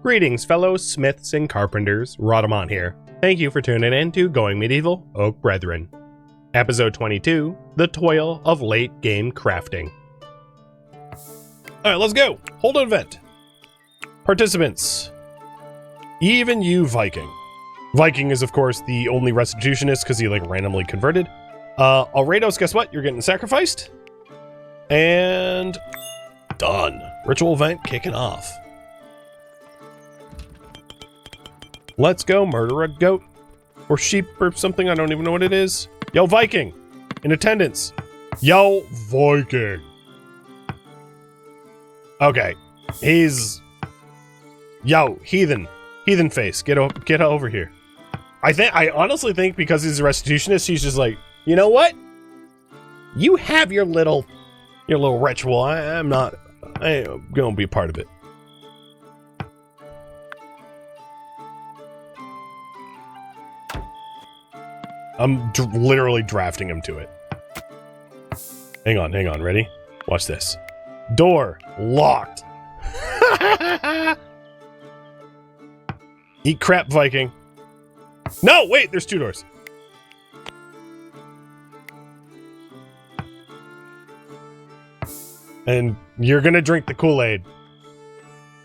Greetings, fellow smiths and carpenters. Rhadamant here. Thank you for tuning in to Going Medieval Oak Brethren. Episode 22, The Toil of Late Game Crafting. Alright, let's go. Hold an event. Participants. Even you, Viking. Viking is, of course, the only restitutionist because he, randomly converted. Alredos, guess what? You're getting sacrificed. And done. Ritual event kicking off. Let's go murder a goat or sheep or something. I don't even know what it is. Yo, Viking, in attendance. Yo, Viking. Okay, he's yo heathen face. Get over here. I honestly think because he's a restitutionist, he's just like, you know what? You have your little ritual. I'm gonna be a part of it. I'm literally drafting him to it. Hang on, ready? Watch this. Door locked. Eat crap, Viking. No, wait, there's two doors. And you're gonna drink the Kool-Aid.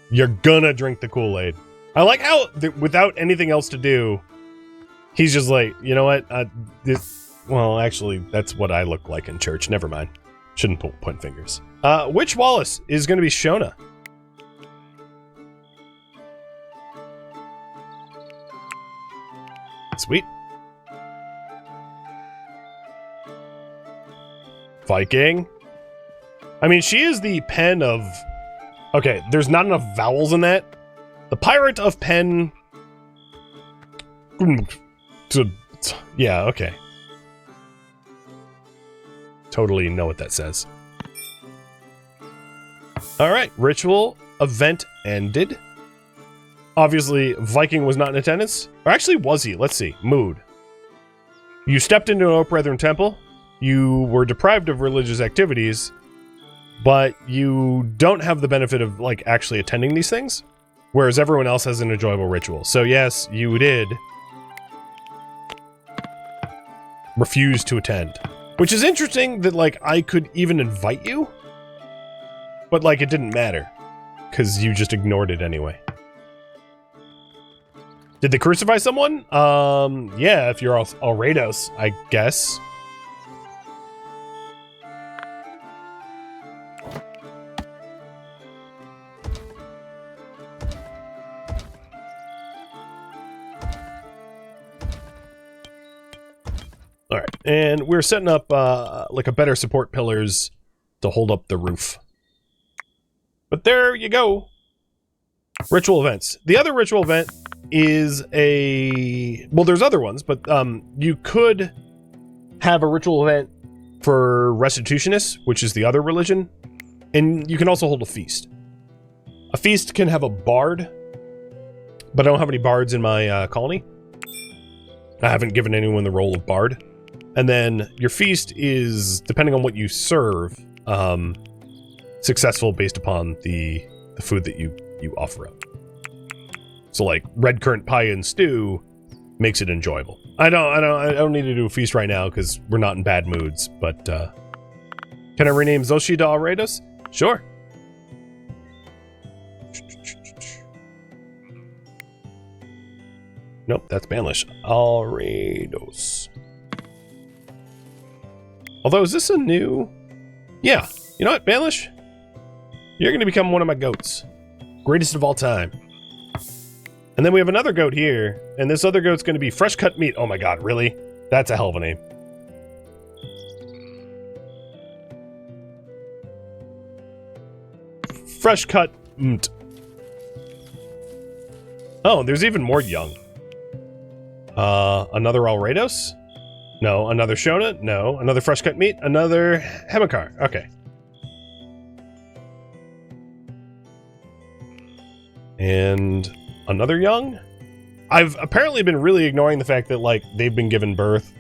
You're gonna drink the Kool-Aid. I like how, without anything else to do, he's just like, you know what? Well, actually, that's what I look like in church. Never mind. Shouldn't point fingers. Which Wallace is going to be Shona? Sweet. Viking. I mean, she is the pen of... Okay, there's not enough vowels in that. The pirate of pen... Yeah, okay. Totally know what that says. Alright, ritual event ended. Obviously, Viking was not in attendance. Or actually, was he? Let's see. Mood. You stepped into an Oak Brethren temple. You were deprived of religious activities, but you don't have the benefit of, actually attending these things, whereas everyone else has an enjoyable ritual. So yes, you did refuse to attend. Which is interesting that, I could even invite you, but, it didn't matter, because you just ignored it anyway. Did they crucify someone? Yeah, if you're Alredos, I guess. Alright, and we're setting up, a better support pillars to hold up the roof. But there you go. Ritual events. The other ritual event is well, there's other ones, but, you could have a ritual event for restitutionists, which is the other religion, and you can also hold a feast. A feast can have a bard, but I don't have any bards in my, colony. I haven't given anyone the role of bard. And then your feast is, depending on what you serve, successful based upon the food that you offer up. So red currant pie and stew makes it enjoyable. I don't need to do a feast right now because we're not in bad moods, but can I rename Zoshi to Alredos? Sure. Nope, that's Banlish. Alredos. Although, is this a new... Yeah. You know what, Banlish? You're going to become one of my goats. Greatest of all time. And then we have another goat here, and this other goat's going to be fresh cut meat. Oh my god, really? That's a hell of a name. Fresh cut meat. Oh, there's even more young. Another Alredos? No. Another Shona? No. Another fresh cut meat? Another Hemikar. Okay. And another young? I've apparently been really ignoring the fact that, they've been given birth.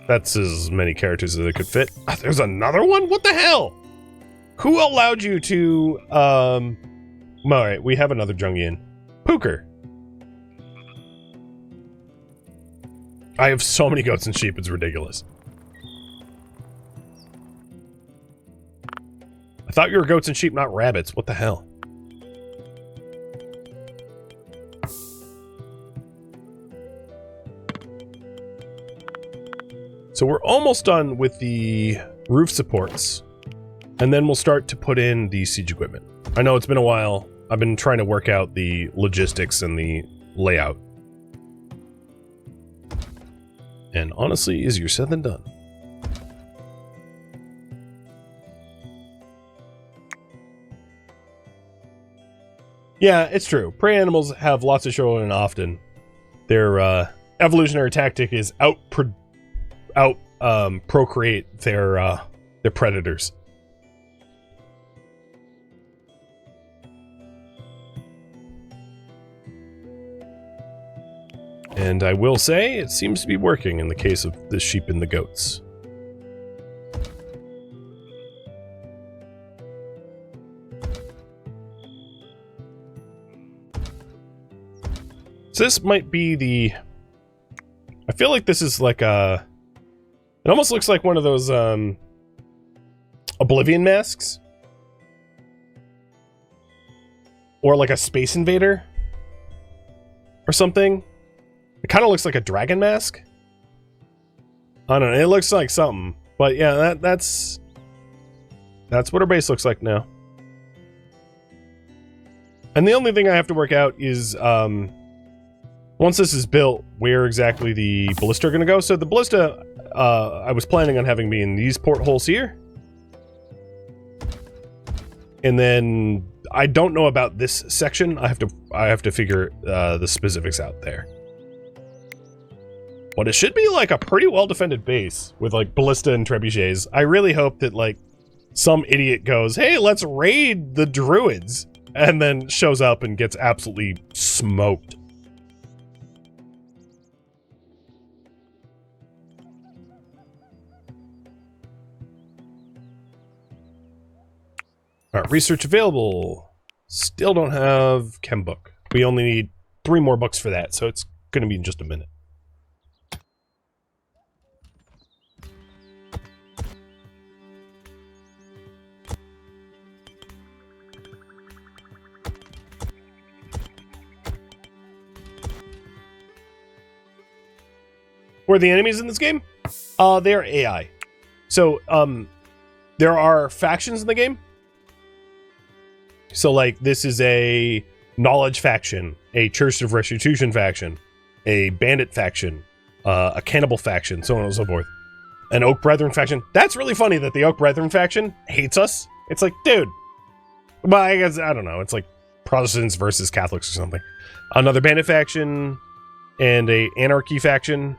That's as many characters as it could fit. There's another one? What the hell? Who allowed you to, alright, we have another Jungian. Pooker. I have so many goats and sheep, it's ridiculous. I thought you were goats and sheep, not rabbits. What the hell? So we're almost done with the roof supports. And then we'll start to put in the siege equipment. I know it's been a while. I've been trying to work out the logistics and the layout. And honestly, easier said than done. Yeah, it's true. Prey animals have lots of show and often. Their evolutionary tactic is procreate their predators. And I will say, it seems to be working in the case of the sheep and the goats. So this might be the... I feel like this is like a... It almost looks like one of those, Oblivion masks. Or like a Space Invader. Or something. It kind of looks like a dragon mask. I don't know, it looks like something. But yeah, that's what our base looks like now. And the only thing I have to work out is, once this is built, where exactly the ballista are going to go. So the ballista, I was planning on having be in these portholes here. And then I don't know about this section. I have to figure the specifics out there. But it should be like a pretty well defended base with like ballista and trebuchets. I really hope that like some idiot goes, "Hey, let's raid the Druids," and then shows up and gets absolutely smoked. Alright, research available. Still don't have chem book. We only need 3 more books for that, so it's gonna be in just a minute. Who are the enemies in this game? They're AI. So, there are factions in the game. So, like, this is a knowledge faction, a Church of Restitution faction, a bandit faction, a cannibal faction, so on and so forth. An Oak Brethren faction. That's really funny that the Oak Brethren faction hates us. It's like, dude. But I guess, I don't know. It's like Protestants versus Catholics or something. Another bandit faction and a anarchy faction.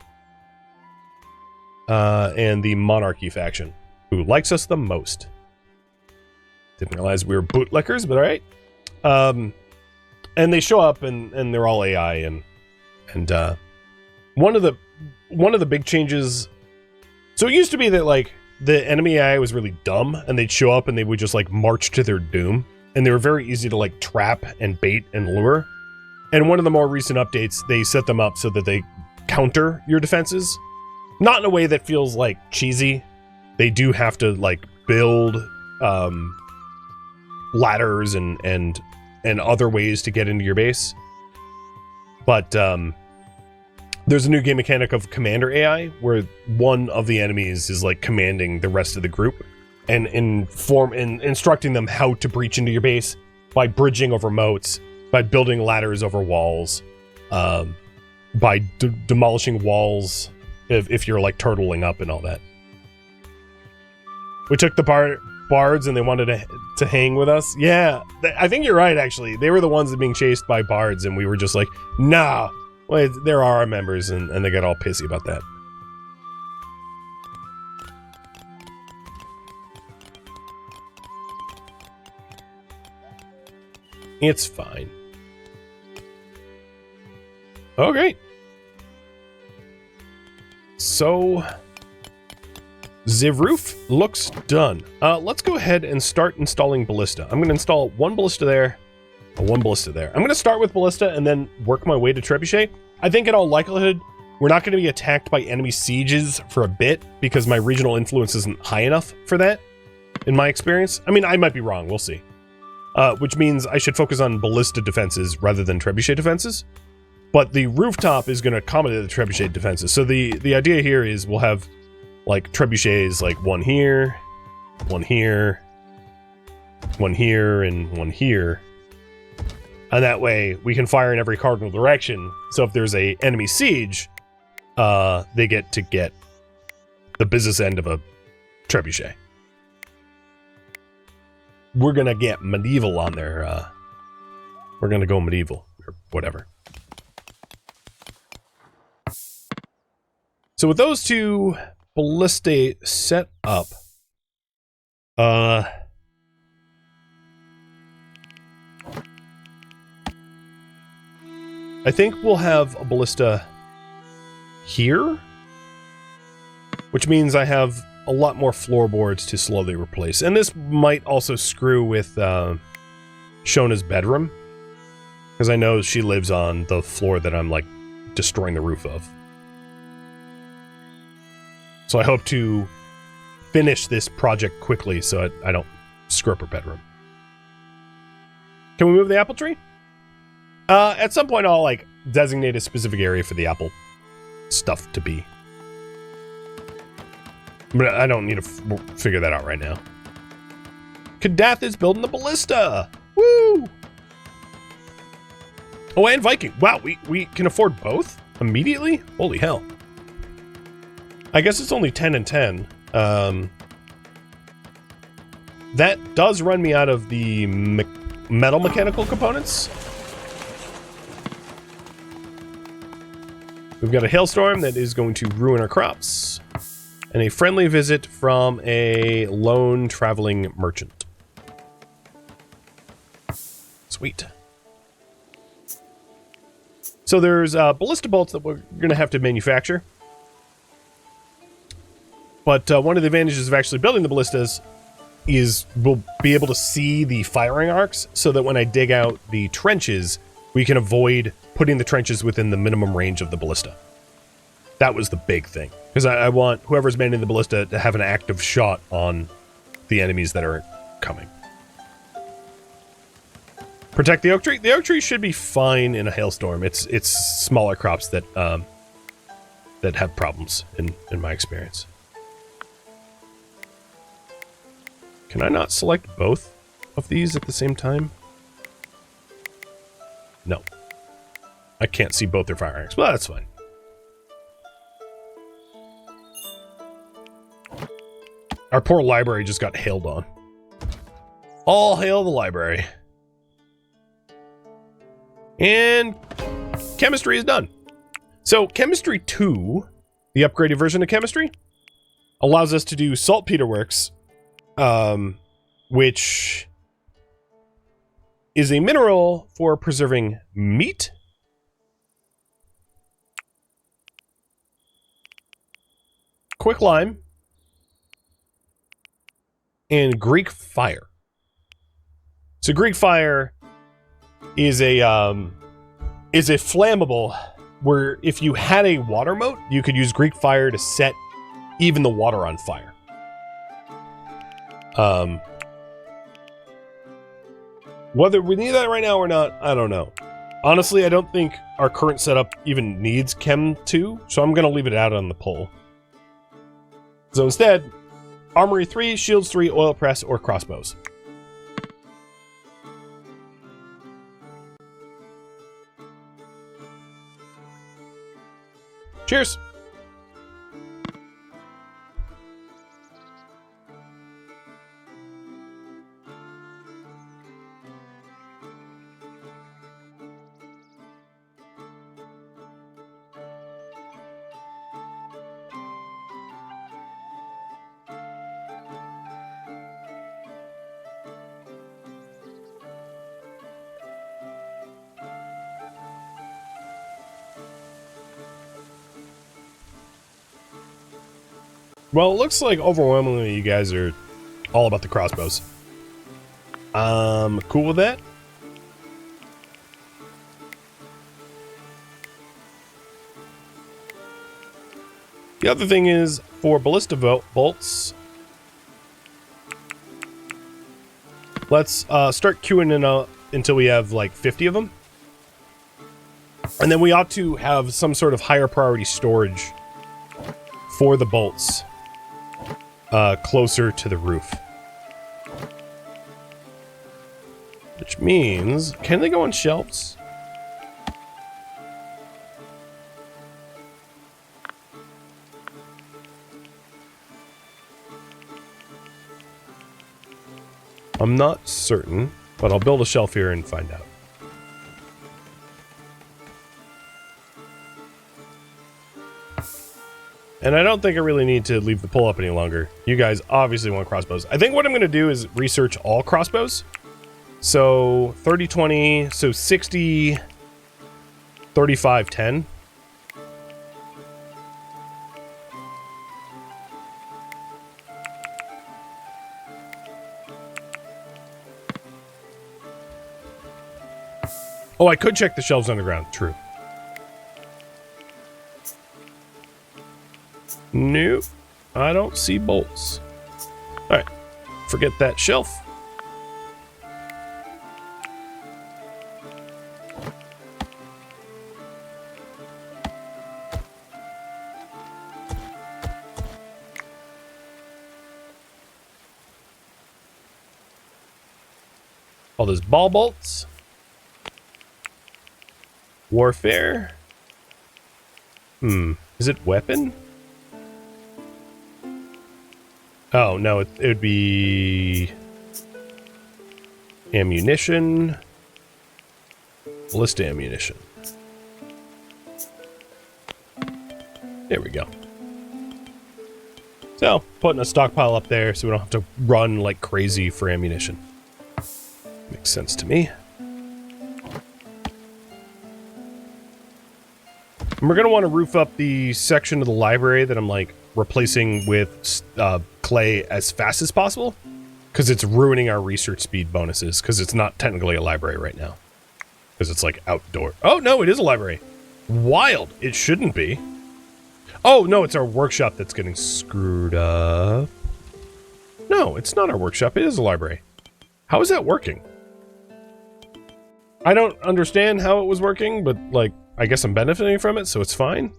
And the monarchy faction, who likes us the most. Didn't realize we were bootlickers, but alright. And they show up and they're all AI and one of the big changes. So it used to be that like the enemy AI was really dumb and they'd show up and they would just like march to their doom, and they were very easy to like trap and bait and lure. And one of the more recent updates, they set them up so that they counter your defenses. Not in a way that feels like cheesy. They do have to like build ladders and other ways to get into your base. But there's a new game mechanic of commander AI where one of the enemies is like commanding the rest of the group and instructing them how to breach into your base by bridging over moats, by building ladders over walls, by demolishing walls. If you're like turtling up and all that. We took the bards and they wanted to hang with us. Yeah, I think you're right, actually. They were the ones that being chased by bards and we were just like, nah, well, there are our members, and they got all pissy about that. It's fine. Oh, great. So, The roof looks done. Let's go ahead and start installing ballista. I'm going to install one ballista there, and one ballista there. I'm going to start with ballista and then work my way to trebuchet. I think in all likelihood, we're not going to be attacked by enemy sieges for a bit because my regional influence isn't high enough for that, in my experience. I mean, I might be wrong. We'll see. Which means I should focus on ballista defenses rather than trebuchet defenses. But the rooftop is going to accommodate the trebuchet defenses. So the idea here is we'll have like trebuchets, like one here, one here, one here, and one here. And that way we can fire in every cardinal direction. So if there's a enemy siege, they get the business end of a trebuchet. We're gonna get medieval on there. We're gonna go medieval or whatever. So with those two ballistae set up, I think we'll have a ballista here, which means I have a lot more floorboards to slowly replace. And this might also screw with Shona's bedroom, because I know she lives on the floor that I'm like destroying the roof of. So I hope to finish this project quickly so I don't screw up her bedroom. Can we move the apple tree? At some point I'll like designate a specific area for the apple stuff to be. But I don't need to figure that out right now. Kadath is building the ballista! Woo! Oh, and Viking. Wow, we can afford both immediately? Holy hell. I guess it's only 10 and 10. That does run me out of the metal mechanical components. We've got a hailstorm that is going to ruin our crops. And a friendly visit from a lone traveling merchant. Sweet. So there's ballista bolts that we're going to have to manufacture. But one of the advantages of actually building the ballistas is we'll be able to see the firing arcs so that when I dig out the trenches, we can avoid putting the trenches within the minimum range of the ballista. That was the big thing. Because I want whoever's manning the ballista to have an active shot on the enemies that are coming. Protect the oak tree. The oak tree should be fine in a hailstorm. It's smaller crops that that have problems in my experience. Can I not select both of these at the same time? No. I can't see both their fire arcs. Well, that's fine. Our poor library just got hailed on. All hail the library. And chemistry is done. So chemistry 2, the upgraded version of chemistry, allows us to do saltpeter works, which is a mineral for preserving meat. Quick lime. And Greek fire. So Greek fire is a flammable where if you had a water moat, you could use Greek fire to set even the water on fire. Whether we need that right now or not, I don't know. Honestly, I don't think our current setup even needs Chem 2, so I'm going to leave it out on the poll. So instead, Armory 3, Shields 3, Oil Press, or Crossbows. Cheers! Well, it looks like overwhelmingly you guys are all about the crossbows. Cool with that. The other thing is, for ballista bolts, let's start queuing in until we have like 50 of them. And then we ought to have some sort of higher priority storage for the bolts closer to the roof. Which means, can they go on shelves? I'm not certain, but I'll build a shelf here and find out. And I don't think I really need to leave the pull up any longer. You guys obviously want crossbows. I think what I'm going to do is research all crossbows. So 30, 20, so 60, 35, 10. Oh, I could check the shelves underground. True. Nope. I don't see bolts. Alright. Forget that shelf. All those ball bolts. Warfare. Is it weapon? Oh, no, it would be ammunition. Ballista ammunition. There we go. So, putting a stockpile up there so we don't have to run like crazy for ammunition. Makes sense to me. And we're going to want to roof up the section of the library that I'm like replacing with clay as fast as possible, because it's ruining our research speed bonuses, because it's not technically a library right now, because it's like outdoor. Oh no, it is a library. Wild. It shouldn't be. Oh no, it's our workshop that's getting screwed up. No, it's not our workshop. It is a library. How is that working? I don't understand how it was working, but like I guess I'm benefiting from it, so it's fine.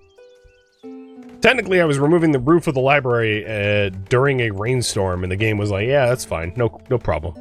Technically, I was removing the roof of the library during a rainstorm, and the game was like, yeah, that's fine. No problem.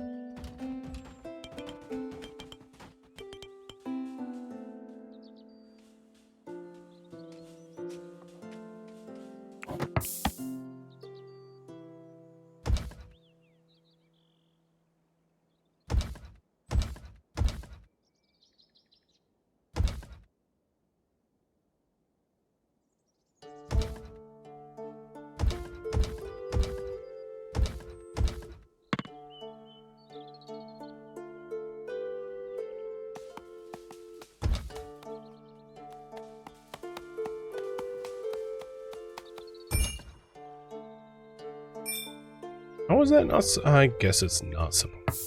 How is that not? I guess it's not supposed.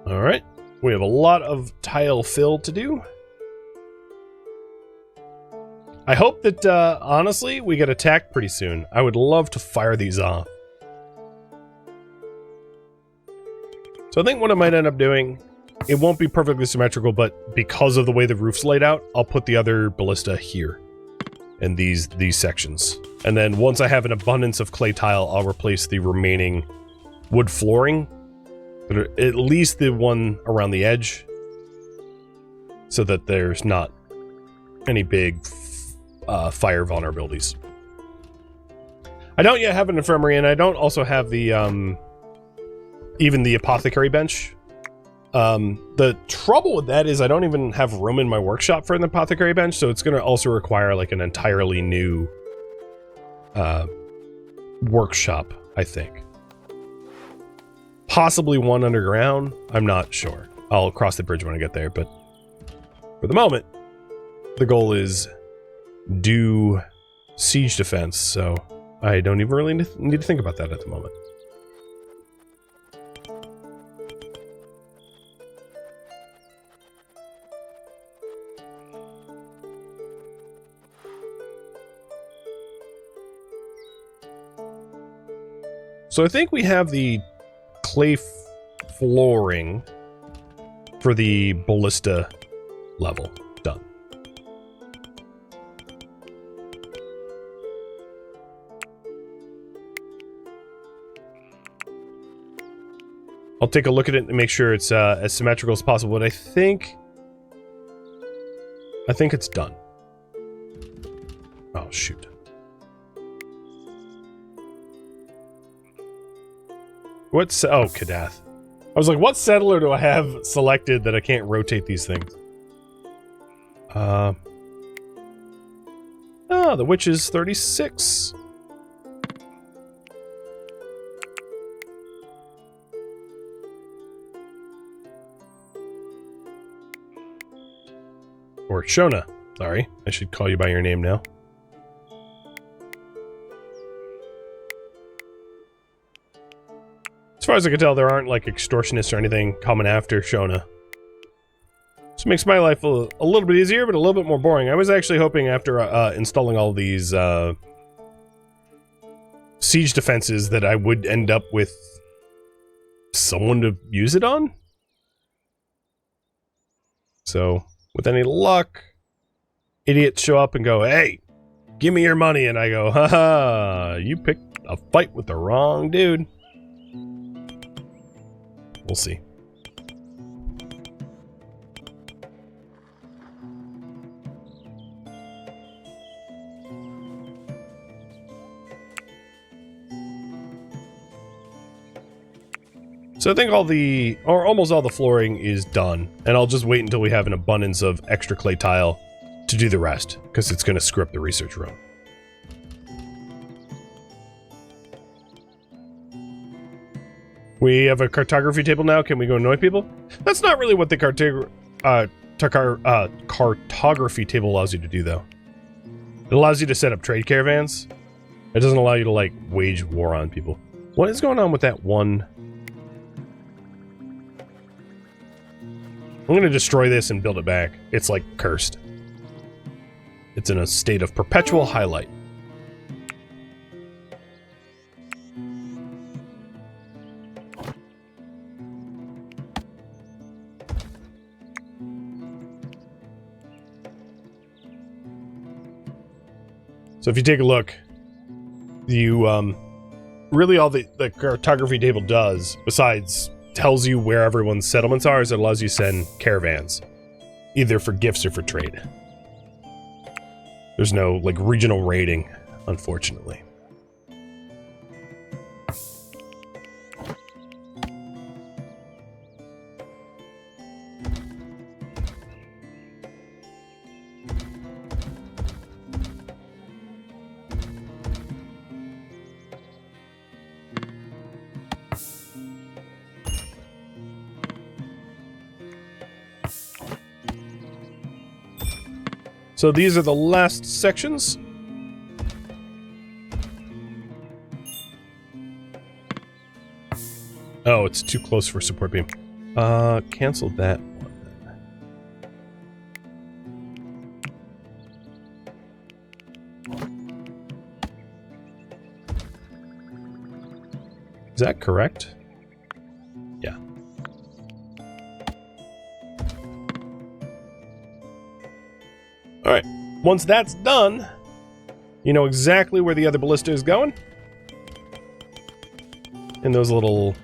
All right, we have a lot of tile fill to do. I hope that honestly we get attacked pretty soon. I would love to fire these off. So I think what I might end up doing, it won't be perfectly symmetrical, but because of the way the roof's laid out, I'll put the other ballista here in these sections. And then once I have an abundance of clay tile, I'll replace the remaining wood flooring, but at least the one around the edge, so that there's not any big fire vulnerabilities. I don't yet have an infirmary, and I don't also have the even the apothecary bench. The trouble with that is I don't even have room in my workshop for an apothecary bench, so it's going to also require like an entirely new workshop, I think. Possibly one underground. I'm not sure. I'll cross the bridge when I get there, but for the moment, the goal is do siege defense, so I don't even really need to think about that at the moment. So I think we have the clay flooring for the ballista level done. I'll take a look at it and make sure it's as symmetrical as possible, but I think it's done. Oh, shoot. What's... Oh, Kadath. I was like, what settler do I have selected that I can't rotate these things? Oh, the witch is 36. Or Shona. Sorry, I should call you by your name now. As far as I can tell, there aren't, like, extortionists or anything coming after Shona. This makes my life a little bit easier, but a little bit more boring. I was actually hoping after installing all these siege defenses that I would end up with someone to use it on. So, with any luck, idiots show up and go, "Hey, give me your money," and I go, "Haha, you picked a fight with the wrong dude." We'll see. So I think almost all the flooring is done, and I'll just wait until we have an abundance of extra clay tile to do the rest, because it's going to screw up the research room. We have a cartography table now. Can we go annoy people? That's not really what the cartography table allows you to do, though. It allows you to set up trade caravans. It doesn't allow you to, like, wage war on people. What is going on with that one? I'm going to destroy this and build it back. It's, like, cursed. It's in a state of perpetual highlight. So if you take a look, you, really all the cartography table does, besides tells you where everyone's settlements are, is it allows you to send caravans, either for gifts or for trade. There's no, like, regional rating, unfortunately. So these are the last sections. Oh, it's too close for support beam. Cancel that one then. Is that correct? Yeah. Alright, once that's done, you know exactly where the other ballista is going. In those little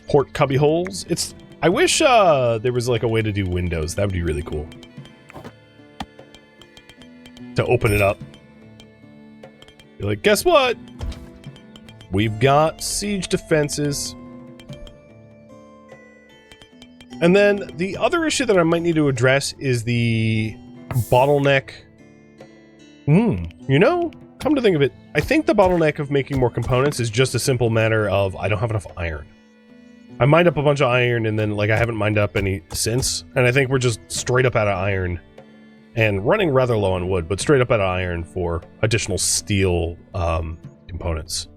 port cubby holes. I wish there was like a way to do windows. That would be really cool. To open it up. Be like, guess what? We've got siege defenses. And then the other issue that I might need to address is the bottleneck. You know, come to think of it, I think the bottleneck of making more components is just a simple matter of I don't have enough iron. I mined up a bunch of iron and then, like, I haven't mined up any since, and I think we're just straight up out of iron and running rather low on wood, but straight up at iron for additional steel components.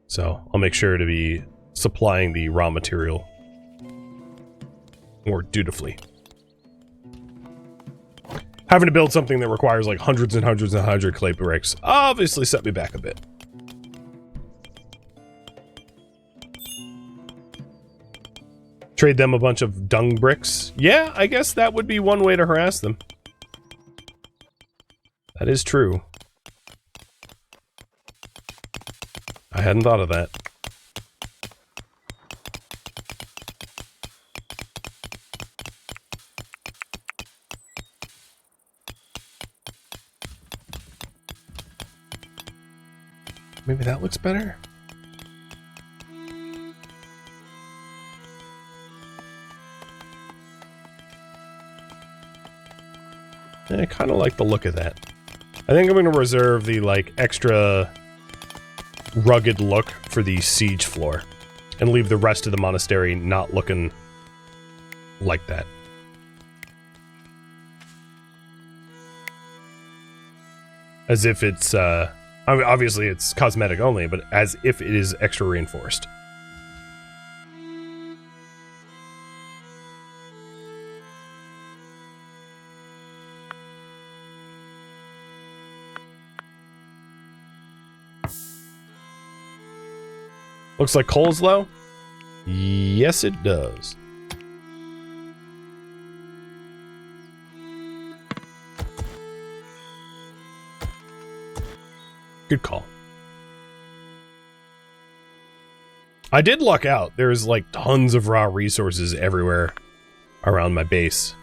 So I'll make sure to be supplying the raw material more dutifully. Having to build something that requires like hundreds and hundreds and hundreds of clay bricks obviously set me back a bit. Trade them a bunch of dung bricks. Yeah, I guess that would be one way to harass them. That is true. I hadn't thought of that. Maybe that looks better? I kind of like the look of that. I think I'm going to reserve the, like, extra rugged look for the siege floor. And leave the rest of the monastery not looking like that. As if it's, I mean, obviously it's cosmetic only, but as if it is extra reinforced. Looks like coal's low? Yes, it does. Good call. I did luck out. There's like tons of raw resources everywhere around my base.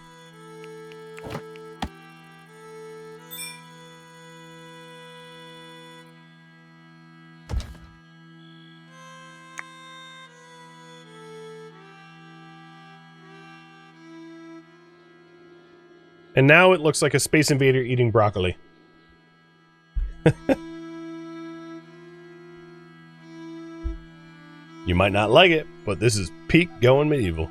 And now it looks like a space invader eating broccoli. You might not like it, but this is peak going medieval.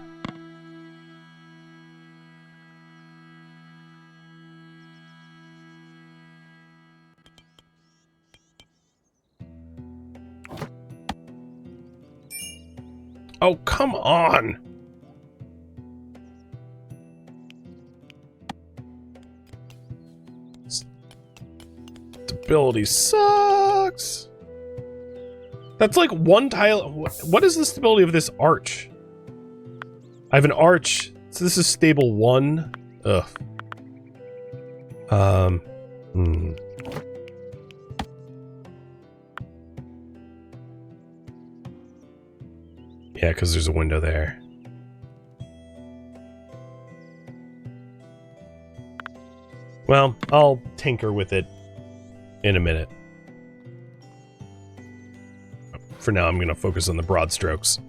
Oh, come on! Stability sucks! That's like one tile. What is the stability of this arch? I have an arch, so this is stable 1. Ugh. Yeah, because there's a window there. Well, I'll tinker with it in a minute. For now, I'm going to focus on the broad strokes.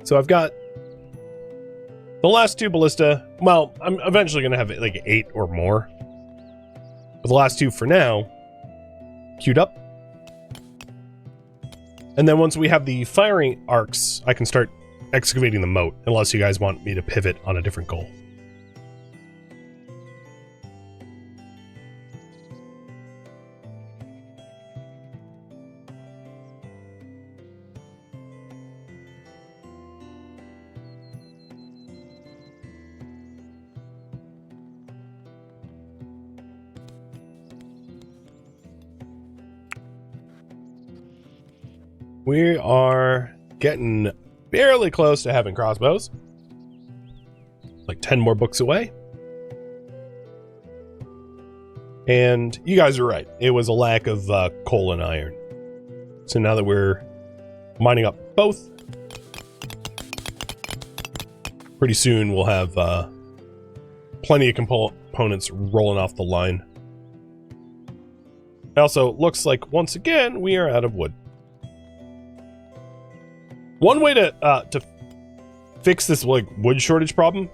So I've got the last 2 ballista. Well, I'm eventually going to have like 8 or more. But the last 2 for now, queued up. And then once we have the firing arcs, I can start excavating the moat, unless you guys want me to pivot on a different goal. We are getting barely close to having crossbows. Like 10 more books away. And you guys are right. It was a lack of coal and iron. So now that we're mining up both, pretty soon we'll have plenty of components rolling off the line. It also looks like, once again, we are out of wood. One way to fix this like wood shortage problem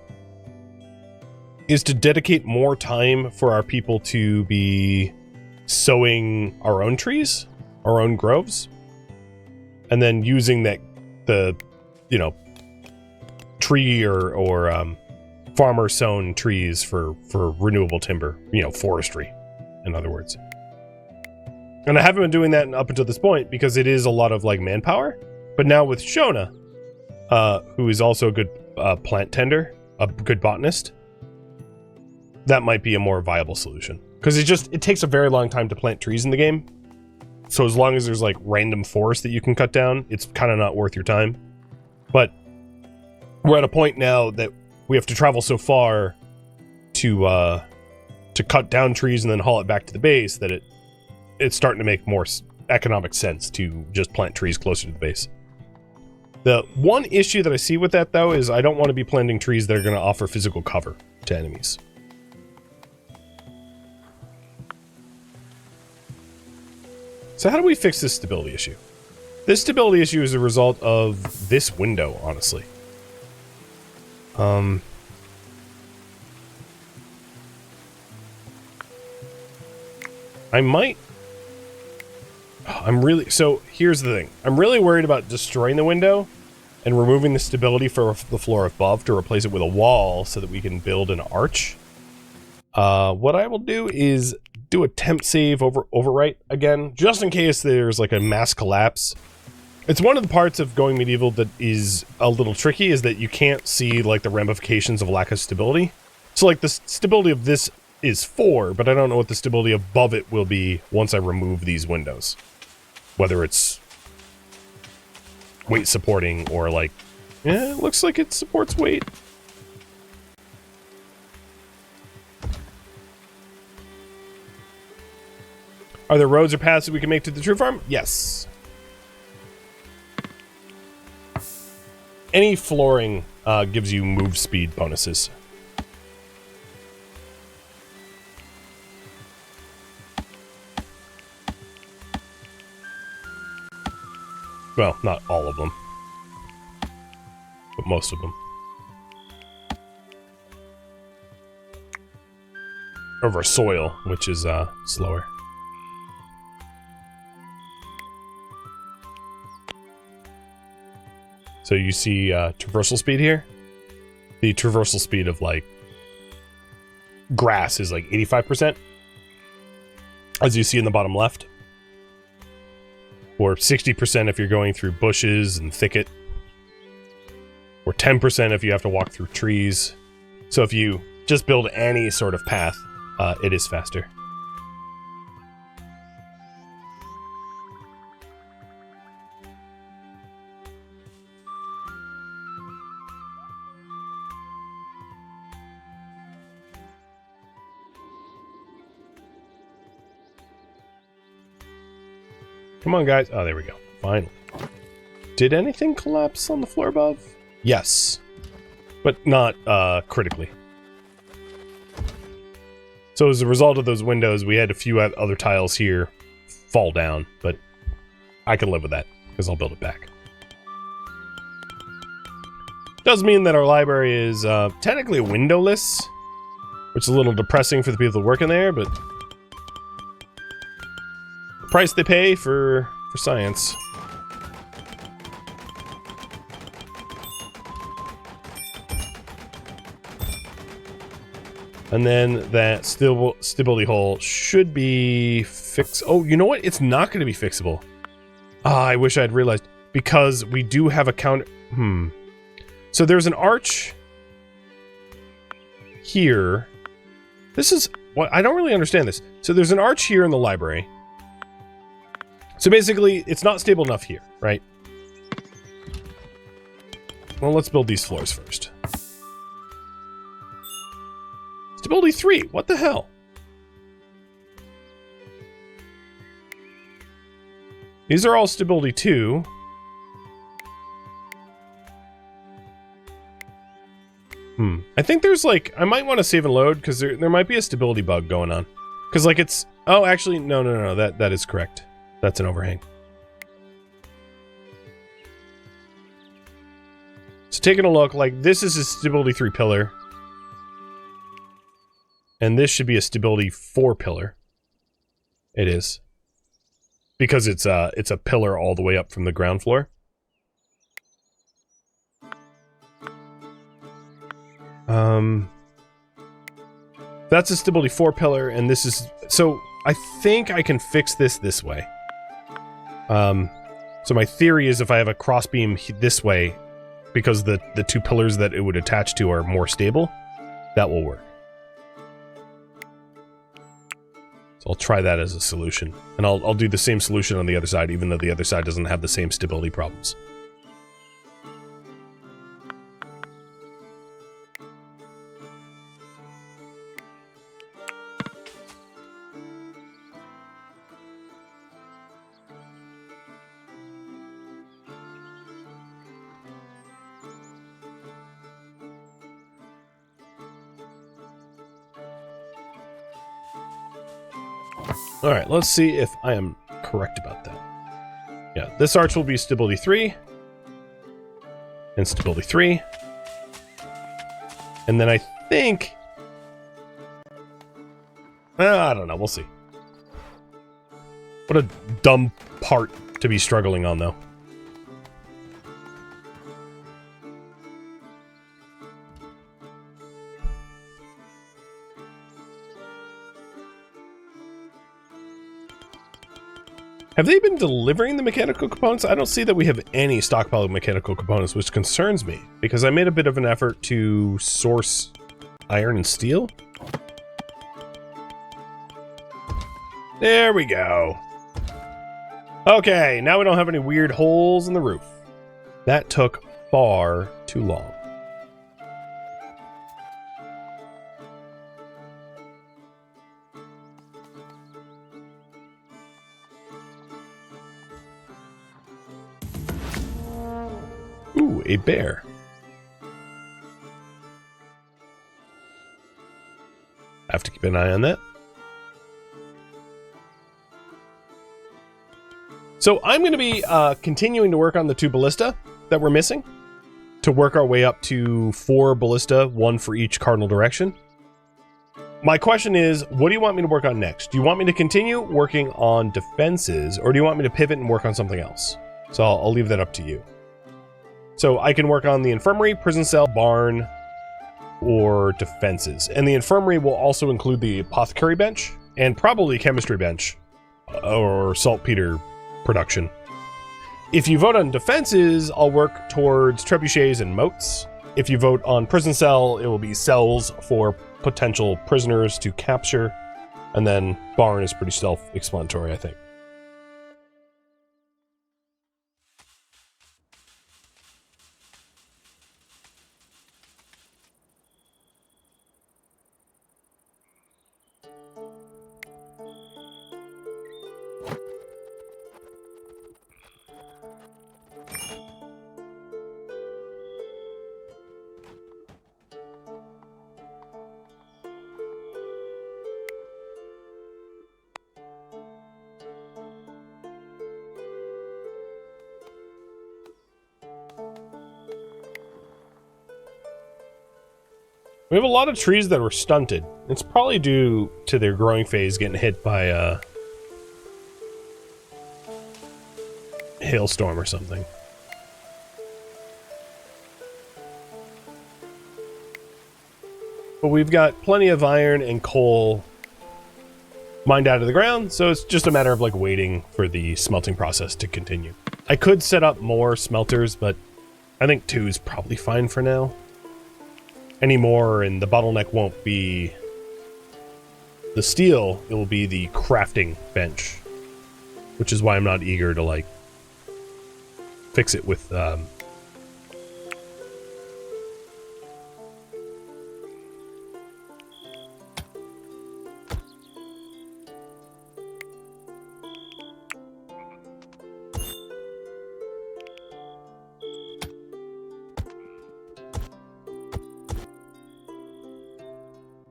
is to dedicate more time for our people to be sowing our own trees, our own groves, and then using the tree or farmer sown trees for renewable timber, forestry, in other words. And I haven't been doing that up until this point because it is a lot of like manpower. But now with Shona, who is also a good plant tender, a good botanist, that might be a more viable solution. Because it takes a very long time to plant trees in the game. So as long as there's like random forest that you can cut down, it's kind of not worth your time. But we're at a point now that we have to travel so far to cut down trees and then haul it back to the base that it's starting to make more economic sense to just plant trees closer to the base. The one issue that I see with that, though, is I don't want to be planting trees that are going to offer physical cover to enemies. So how do we fix this stability issue? This stability issue is a result of this window, honestly. So here's the thing. I'm really worried about destroying the window and removing the stability for the floor above to replace it with a wall so that we can build an arch. What I will do is do a temp save overwrite again, just in case there's like a mass collapse. It's one of the parts of going medieval that is a little tricky, is that you can't see like the ramifications of lack of stability. So like the stability of this is 4, but I don't know what the stability above it will be once I remove these windows. Whether it's weight supporting or like, it looks like it supports weight. Are there roads or paths that we can make to the true farm? Yes. Any flooring gives you move speed bonuses. Well, not all of them, but most of them. Over soil, which is slower. So you see traversal speed here? The traversal speed of like grass is like 85%, as you see in the bottom left. Or 60% if you're going through bushes and thicket. Or 10% if you have to walk through trees. So if you just build any sort of path, it is faster. Come on, guys. Oh, there we go. Finally. Did anything collapse on the floor above? Yes. But not critically. So as a result of those windows, we had a few other tiles here fall down, but I can live with that because I'll build it back. Does mean that our library is technically windowless, which is a little depressing for the people working there, but the price they pay for science. And then that stability hole should be fixed. Oh, you know what? It's not going to be fixable. Ah, I wish I had realized. Because we do have a counter... So there's an arch here. This is... what I don't really understand this. So there's an arch here in the library. So basically, it's not stable enough here, right? Well, let's build these floors first. Stability 3, what the hell? These are all stability 2. I think there's like, I might want to save and load because there might be a stability bug going on. Because like it's, oh actually, no, that is correct. That's an overhang. taking a look, like, this is a stability 3 pillar. And this should be a stability 4 pillar. It is. Because it's a pillar all the way up from the ground floor. That's a stability 4 pillar, and this is... So, I think I can fix this way. So my theory is if I have a crossbeam this way, because the two pillars that it would attach to are more stable, that will work. So I'll try that as a solution. And I'll do the same solution on the other side, even though the other side doesn't have the same stability problems. Alright, let's see if I am correct about that. Yeah, this arch will be stability 3. And stability 3. And then I think... I don't know, we'll see. What a dumb part to be struggling on, though. Have they been delivering the mechanical components? I don't see that we have any stockpile of mechanical components, which concerns me, because I made a bit of an effort to source iron and steel. There we go. Okay, now we don't have any weird holes in the roof. That took far too long. Ooh, a bear. Have to keep an eye on that. So I'm going to be continuing to work on the 2 ballista that we're missing to work our way up to 4 ballista, 1 for each cardinal direction. My question is, what do you want me to work on next? Do you want me to continue working on defenses, or do you want me to pivot and work on something else? So I'll leave that up to you. So I can work on the infirmary, prison cell, barn, or defenses. And the infirmary will also include the apothecary bench, and probably chemistry bench, or saltpeter production. If you vote on defenses, I'll work towards trebuchets and moats. If you vote on prison cell, it will be cells for potential prisoners to capture. And then barn is pretty self-explanatory, I think. We have a lot of trees that were stunted. It's probably due to their growing phase getting hit by a hailstorm or something. But we've got plenty of iron and coal mined out of the ground, so it's just a matter of like waiting for the smelting process to continue. I could set up more smelters, but I think 2 is probably fine for now. Any more, and the bottleneck won't be the steel, it will be the crafting bench, which is why I'm not eager to like fix it with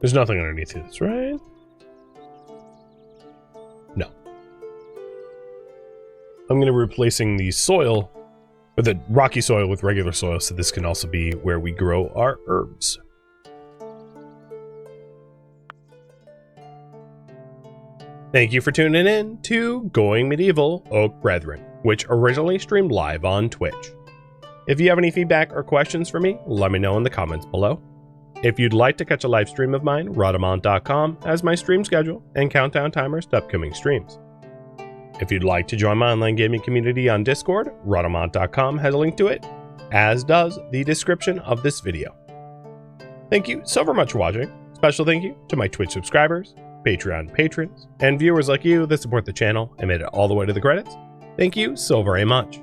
There's nothing underneath this, right? No. I'm going to be replacing the soil Or the rocky soil with regular soil, so this can also be where we grow our herbs. Thank you for tuning in to Going Medieval Oak Brethren, which originally streamed live on Twitch. If you have any feedback or questions for me, let me know in the comments below. If you'd like to catch a live stream of mine, Rhadamant.com has my stream schedule and countdown timers to upcoming streams. If you'd like to join my online gaming community on Discord, Rhadamant.com has a link to it, as does the description of this video. Thank you so very much for watching. Special thank you to my Twitch subscribers, Patreon patrons, and viewers like you that support the channel and made it all the way to the credits. Thank you so very much.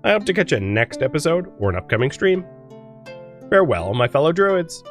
I hope to catch you next episode or an upcoming stream. Farewell, my fellow druids.